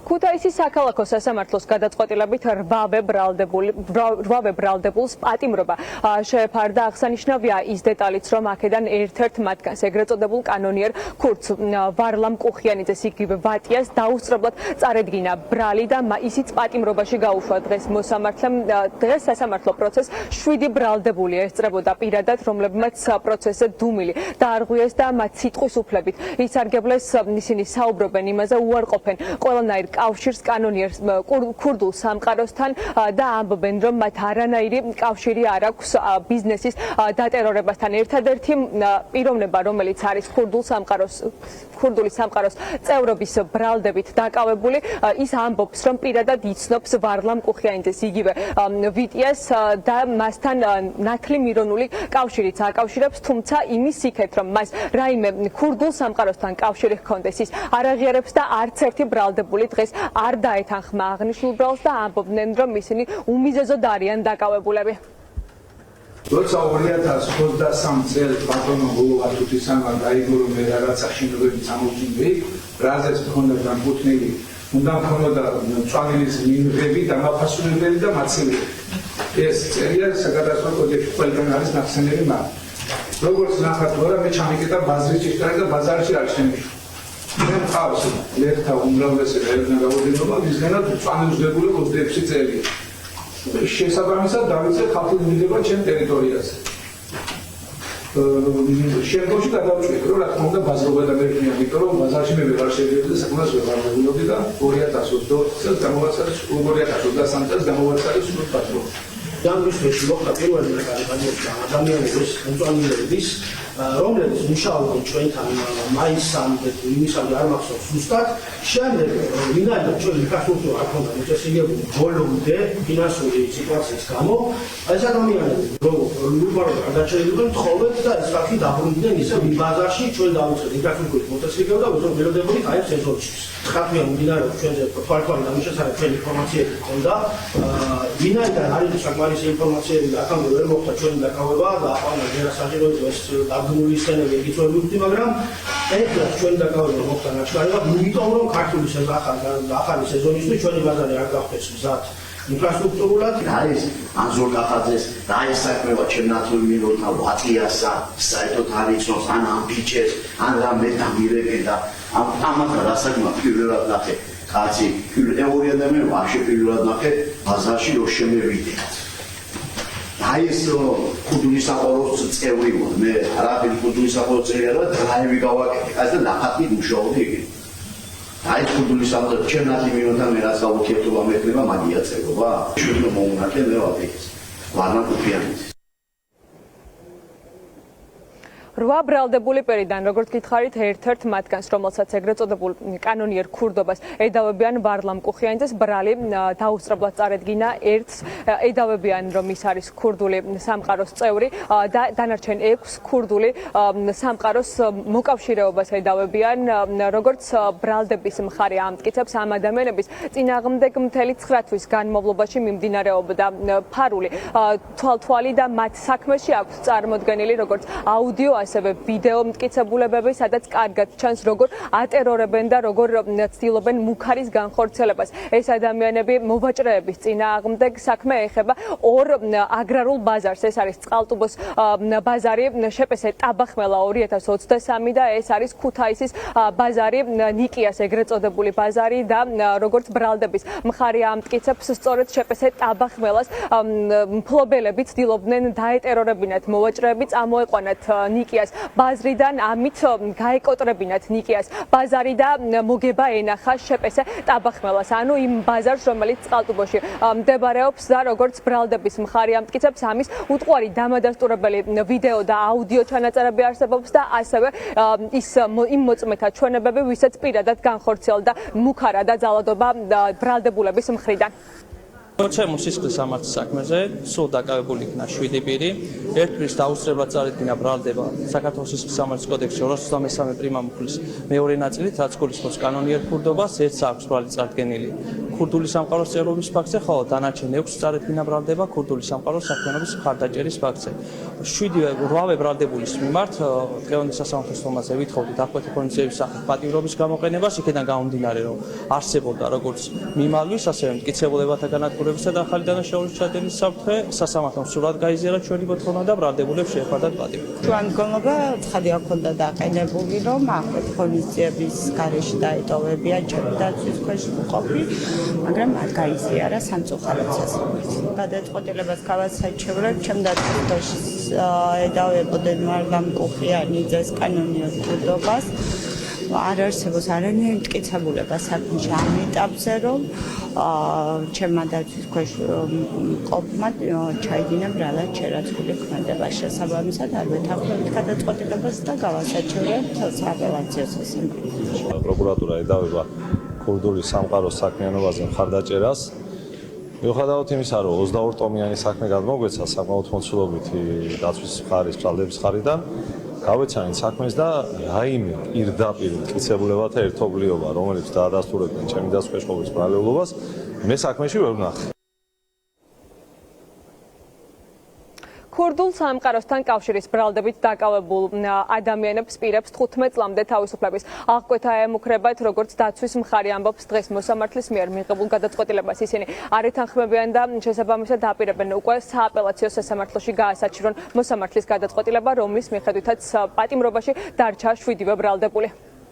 ქუთაისის საქალაქო სასამართლოს გადაწყვეტილებით 8-ვე ბრალდებულს პატიმრობა შეეფარდა. აღსანიშნავია ის დეტალიც, რომ აქედან ერთ-ერთ მათგანს, ეგრეთ წოდებულ კანონიერ ქურდს ვარლამ კუხიანიძეს იგივე ვატიას დაუსწრებლად წარედგინა ბრალი და ისიც პატიმრობაში გაუშვა. დღეს სასამართლო პროცესს 7 ბრალდებული ესწრებოდა პირადად, რომლებმაც პროცესზე დუმილი დაარღვიეს და მათ სიტყვის უფლებით ისარგებლეს. ისინი საუბრობენ იმაზე, უარყოფენ ყველანაირ კავშირს კანონიერ ქურდულ სამყაროსთან და ამბობენ, რომ მათ არანაირი კავშირი არ აქვს ბიზნესის დატერორებასთან. ერთადერთი პიროვნება, რომელიც არის ქურდული სამყაროს წევრობის ბრალდებით დაკავებული, ის ამბობს, რომ პირადად იცნობს ვარლამ კუხიანიძეს იგივე ვიტიას და მასთან ნათლი მირონული კავშირიც აკავშირებს, თუმცა იმის იქეთ, რომ მას რაიმე ქურდულ სამყაროსთან კავშირი ჰქონდეს, ის არ აღიარებს და არც ერთი ბრალდებული დღეს არ დაეთანხმა აღნიშნულ ბრალს და ამბობდნენ, რომ ისინი უმიზეზოდ არიან დაკავებულები. როცა 2023 წელს ბატონო გულოვატუთისაგან გაიგო, რომ რაღაცა შინოები წამოვიდნენ, რაზეც მქონდა განკუთვნილი, უნდა მქონოდა წვალინის მიღები, დამაფასუნებელი და მაცემელი. ეს წერია საკადასტრო კოდექსში ყველგან არის ნახსენები მაგ. როგორც ნახავთ, რა მე ჩამიკეტა ბაზრის ჭიშკარი და ბაზარში არის შემიშვა. მე მყავს ლექთა უმრავლესი რაოდენობა, მისგანაც წვალისდებული 26 წელია. შესაბამისად დავიცე ხალხის მიღება ჩემ ტერიტორიაზე. შემდგომში გადავწყვიტე, რომ რა თქმა უნდა ბაზრობა დამერქნია, იმიტომ რომ ბაზარში მე ვეღარ შევიდოდი და საკუთარ ვეღარ მოვიდოდი და 2022 წელს გამოვაცალეს 2023 წელს გამოვაცალეს სულ ბაზრობა. Janguștești loca პირველი ადამიანების ხელმძღვანელობის რომლებიც მუშაობენ ჩვენთან მაისამდე იმისამდე არ მახსოვს ზუსტად შემდეგ ვინაიდან ჩვენ ინფრასტრუქტურა არ ქონდა მოწესრიგებული ბოლომდე ფინანსური სიტუაციის გამო ეს ადამიანები უბრალოდ გადაჭრიდნენ თხოვეთ და ეს ხალხი დაბრუნდნენ ისე ბაზარში ჩვენ დავიწყეთ ინფრასტრუქტურის მოწესრიგება და უზრუნველყოფით ველოდებული აი სეზონში ხათვიან მიმდინარეობს ჩვენზე თვალთვალი და მიშასარეთ ჩვენ ინფორმაციები ქონდა ვინაიდან არის საკმარისი ინფორმაციები და აქამდე ვერ მოხდა ჩვენი დაკავება და აყვანა ჯერა საჭიროა ეს დაგმული სცენები ეკითხები ვთქვი, მაგრამ ეხლა ჩვენი დაკავება მოხდა ნაჩქარებად, იმიტომ რომ ქართული ახალი სეზონისთვის ჩვენი ბაზარი არ გახდეს მზად ინფრასტრუქტურულად. რა ის ანზორ კახაძეს, რა ის საქმეა ჩემ ნაცვლად მინოთა ვატიასა, საერთოდ არ იცნობს ან ამ ბიჭებს, ან რამე დამირეკენ და ამათ რა საკმა პირველად ნახე კაცი, ორი ადამიანი ვაფშე პირველად ნახე ბაზარში რო შემევიდე. აი ეს ქურდული საყოველთაო წევრი ვარ მე არაფერი ქურდული საყოველთაო წევრი არა დრაივი გავაკეთე ასე და ნახატი მუშაობდი იგი აი ქურდული საყოველთაო ჩემ ნაცვლად მინოთა მე რაც გავუქეთობა მექნება მაგია წეგობა შევიდო მოუნახე მე ვაფიქრე ვარნა კუხიანიძე 8 ბრალდებული პირიდან, როგორც გითხარით, ერთ-ერთ მათგანს, რომელსაც ეგრეთ წოდებულ კანონიერ ქურდობას ედავებიან ვარლამ კუხიანიძეს, ბრალი დაუსწრებლად წარედგინა ერთს ედავებიან, რომ ის არის ქურდული სამყაროს წევრი და დანარჩენ 6 ქურდული სამყაროს მოკავშირეობას ედავებიან, როგორც ბრალდების მხარე ამტკიცებს ამ ადამიანების წინააღმდეგ მთელი 9 თვის განმავლობაში მიმდინარეობდა ფარული თვალთვალი და მათ საქმეში აქვს წარმოდგენილი როგორც აუდიო ასევე ვიდეო მტკიცებულებები, სადაც კარგად ჩანს როგორ ატერორებენ და როგორ ცდილობენ მუქარის განხორციელებას. ეს ადამიანები მოვაჭრეების წინააღმდეგ საქმე ეხება 2 აგრარულ ბაზარს. ეს არის წყალტუბოს ბაზარი, შეპესე ტაბახმელა 2023 და ეს არის ქუთაისის ბაზარი, ნიკიას ეგრეთ წოდებული ბაზარი და როგორც ბრალდების მხარე ამტკიცებს, სწორედ შეპესე ტაბახმელას მფლობელები ცდილობდნენ დაეტერორებინათ მოვაჭრეები, წამოეყვანათ ნიკიას ბაზრიდან, ამით გაეკოტრებინათ ნიკიას ბაზარი და მოგება ენახა შეპესე ტაბახმელას, ანუ იმ ბაზარს, რომელიც წყალტუბოში მდებარეობს და როგორც ბრალდების მხარე ამტკიცებს, ამის უტყვარი დამადასტურებელი ვიდეო და აუდიო ჩანაწერები არსებობს და ასევე იმ მოწმეთა ჩვენებები, ვისაც პირადად განხორციელდა მუქარა და ძალადობა ბრალდებულების მხრიდან. ჩემს სისხლის სამართლის საქმეზე სულ დაკავებული იქნა 7 პირი. ერთის დაუსწრებლად წარედგინა ბრალდება საქართველოს სისხლის სამართლის კოდექსში 223 პრიმა მუხლის მეორე ნაწილით, რაც გულისხმობს კანონიერ ქურდობას, ერთს აქვს ბრალი წარდგენილი ქურდული სამყაროს წევრობის ფაქტზე, ხოლო დანარჩენ 6 წარედგინა ბრალდება ქურდული სამყაროს საქმიანობის მხარდაჭერის ფაქტზე. 8-ვე ბრალდებულის მიმართ დღევანდელ სასამართლოს თომაზე ვითხოვდით აღკვეთი კონდიციების სახით პატიმრობის გამოყენებას, იქიდან გამომდინარე, რომ არსებობდა როგორც მიმალვის, ასევე მტკიცებულებათა განადგურებისა და ახალი დანაშაულის ჩადენის საფრთხე, სასამართლომ სრულად გაიზიარა ჩვენი მოთხოვნა და ბრალდებულებს შეეფარდათ პატივი. ჩვენ მდგომობა ცხადი არ ქონდა დაყენებული, რომ აღკვეთი კონდიციების გარეშე დაეტოვებიან ჩემი დაცვის ქვეშ მყოფი, მაგრამ მათ გაიზიარა სამწუხაროდ სასამართლო. გადაწყვეტილებას გავასაჩევრებ, ჩემი დაცვის ქვეშ ედავებოდნენ ვარლამ კუხიანიძეს კანონიერ ქურდობას. არ არსებობს არანაირი მტკიცებულება საქმეში ამ ეტაპზე, რომ ჩემმა დაცვის ქვეშ მყოფმა ჩაიდინა ბრალად შერაცხული ქმედება. შესაბამისად არ ვეთანხმებით გადაწყვეტილებას და გავასაჩევრებთ სააპელაციო სასამართლოში. პროკურატურა ედავება ქურდული სამყაროს საქმიანობაზე მხარდაჭერას. მიუხედავად იმისა, რომ 22 ტომიანი საქმე გადმოგვეცა საკმაოდ მოცულობითი დაცვის მხარის ბრალდების მხარიდან, გავეცანით საქმეს და რაიმე პირდაპირ მტკიცებულებათა ერთობლიობა, რომელიც დაადასტურებდნენ ჩემი დაცვის ქვეშ მყოფის ბრალებლობას, მე საქმეში ვერ ვნახე. ქურდულ სამყაროსთან კავშირის ბრალდებით დაკავებულ ადამიანებს პირებს 15 წლამდე თავისუფლების აღკვეთა ემუქრებათ, როგორც დაცვის მხარი ამბობს დღეს მოსამართლის მიერ მიღებულ გადაწყვეტილებას. ისინი არ ეთანხმებიან და შესაბამისად აპირებენ უკვე სააპელაციო სასამართლოში გაასაჩივრონ მოსამართლის გადაწყვეტილება, რომლის მიხედვითაც პატიმრობაში დარჩა 7-ვე ბრალდებული.